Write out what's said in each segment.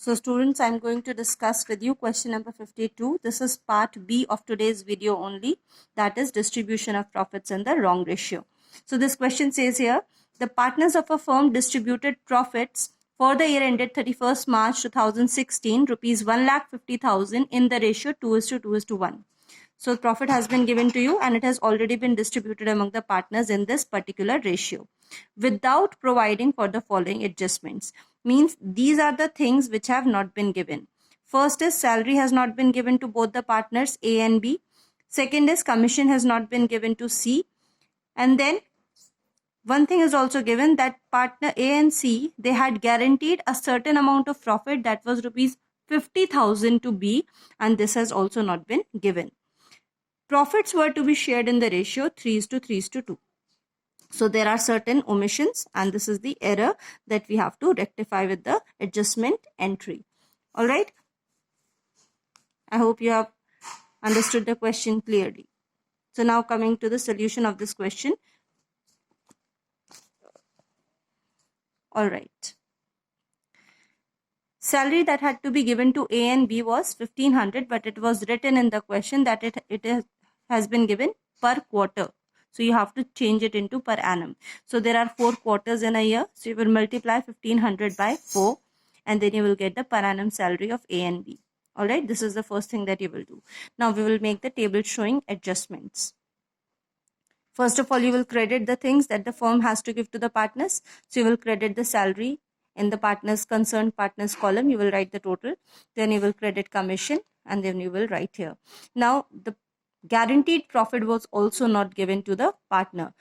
So students, I'm going to discuss with you question number 52. This is part B of today's video only, that is distribution of profits in the wrong ratio. So this question says here, the partners of a firm distributed profits for the year ended 31st March 2016, rupees 1,50,000 in the ratio 2:2:1. So profit has been given to you and it has already been distributed among the partners in this particular ratio without providing for the following adjustments. Means these are the things which have not been given. First is salary has not been given to both the partners A and B. Second is commission has not been given to C. And then one thing is also given that partner A and C, they had guaranteed a certain amount of profit that was rupees 50,000 to B, and this has also not been given. Profits were to be shared in the ratio 3:3:2. So there are certain omissions and this is the error that we have to rectify with the adjustment entry. All right. I hope you have understood the question clearly. So now coming to the solution of this question. All right. Salary that had to be given to A and B was 1,500, but it was written in the question that it has been given per quarter. So you have to change it into per annum. So there are 4 quarters in a year. So you will multiply 1,500 by 4 and then you will get the per annum salary of A and B. All right. This is the first thing that you will do. Now we will make the table showing adjustments. First of all, you will credit the things that the firm has to give to the partners. So you will credit the salary in the partners concerned partners column. You will write the total. Then you will credit commission and then you will write here. Now the guaranteed profit was also not given to the partner.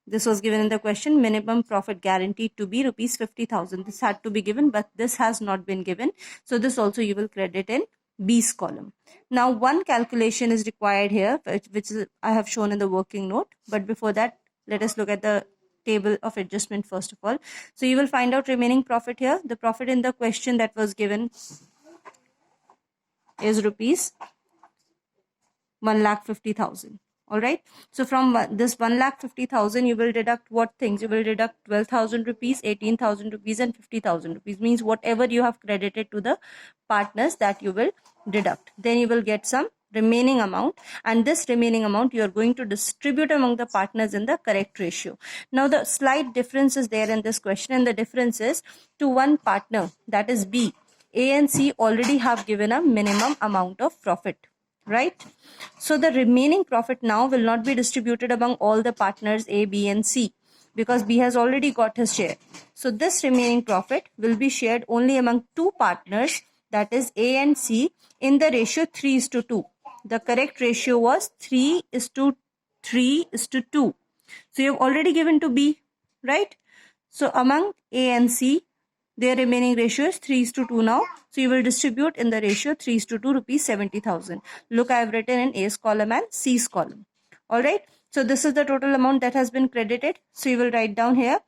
This was given in the question, minimum profit guaranteed to be rupees 50,000. This had to be given, but this has not been given. So this also you will credit in B's column. Now one calculation is required here, which is I have shown in the working note. But before that, let us look at the table of adjustment first of all. So you will find out remaining profit here. The profit in the question that was given is rupees 1,50,000. All right. So from this 1,50,000, you will deduct what things? You will deduct 12,000 rupees, 18,000 rupees and 50,000 rupees. Means whatever you have credited to the partners that you will deduct. Then you will get some remaining amount, and this remaining amount you are going to distribute among the partners in the correct ratio. Now the slight difference is there in this question, and the difference is to one partner, that is B. A and C already have given a minimum amount of profit. Right. So the remaining profit now will not be distributed among all the partners A, B and C because B has already got his share. So this remaining profit will be shared only among 2 partners, that is A and C, in the ratio 3:2. The correct ratio was 3:3:2. So you have already given to B, right? So among A and C, their remaining ratio is 3:2 now. So you will distribute in the ratio 3:2 rupees 70,000. Look, I have written in A's column and C's column. All right. So this is the total amount that has been credited. So you will write down here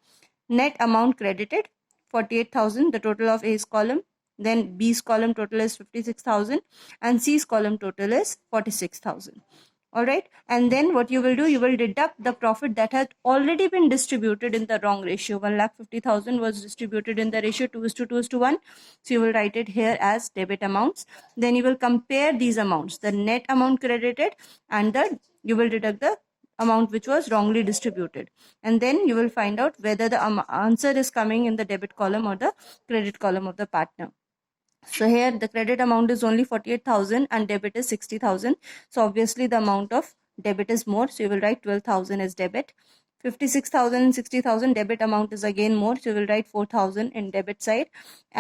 net amount credited 48,000, the total of A's column. Then B's column total is 56,000 and C's column total is 46,000. All right. And then what you will do, you will deduct the profit that had already been distributed in the wrong ratio. 1,50,000 was distributed in the ratio 2:2:1. So you will write it here as debit amounts. Then you will compare these amounts, the net amount credited and you will deduct the amount which was wrongly distributed. And then you will find out whether the answer is coming in the debit column or the credit column of the partner. So here the credit amount is only 48,000 and debit is 60,000. So obviously the amount of debit is more. So you will write 12,000 as debit. 56,000 and 60,000 debit amount is again more. So you will write 4,000 in debit side.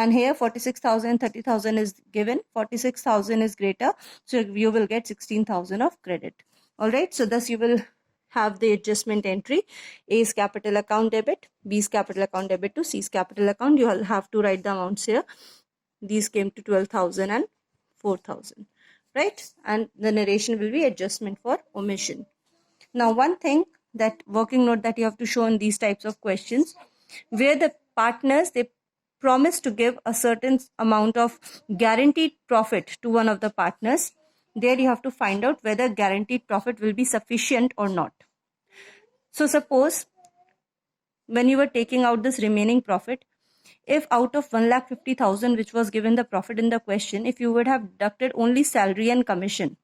And here 46,000 and 30,000 is given. 46,000 is greater. So you will get 16,000 of credit. All right. So thus you will have the adjustment entry. A's capital account debit, B's capital account debit to C's capital account. You will have to write the amounts here. These came to 12,000 and 4,000, right? And the narration will be adjustment for omission. Now, one thing that working note that you have to show in these types of questions, where the partners, they promise to give a certain amount of guaranteed profit to one of the partners, there you have to find out whether guaranteed profit will be sufficient or not. So suppose when you were taking out this remaining profit, If out of 1,50,000 which was given the profit in the question, if you would have deducted only salary and commission,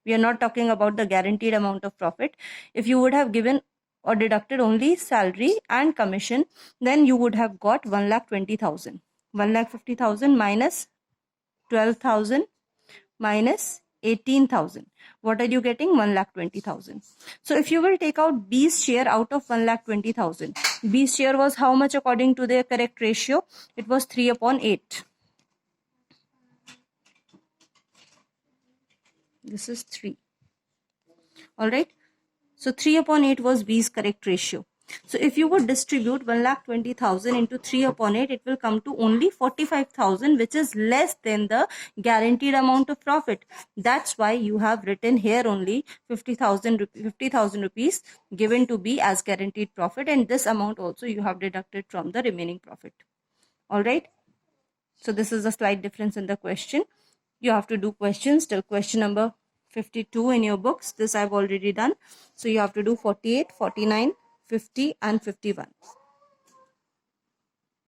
we are not talking about the guaranteed amount of profit. If you would have given or deducted only salary and commission, then you would have got 1,20,000. 1,50,000 minus 12,000 minus 18,000. What are you getting? 1,20,000. So if you will take out B's share out of 1,20,000, B's share was how much according to the correct ratio? It was 3/8. This is 3. All right. So 3/8 was B's correct ratio. So if you would distribute 1,20,000 into 3/8, it will come to only 45,000, which is less than the guaranteed amount of profit. That's why you have written here only 50,000 rupees given to B as guaranteed profit, and this amount also you have deducted from the remaining profit. All right. So this is a slight difference in the question. You have to do questions till question number 52 in your books. This I've already done. So you have to do 48, 49, 50 and 51.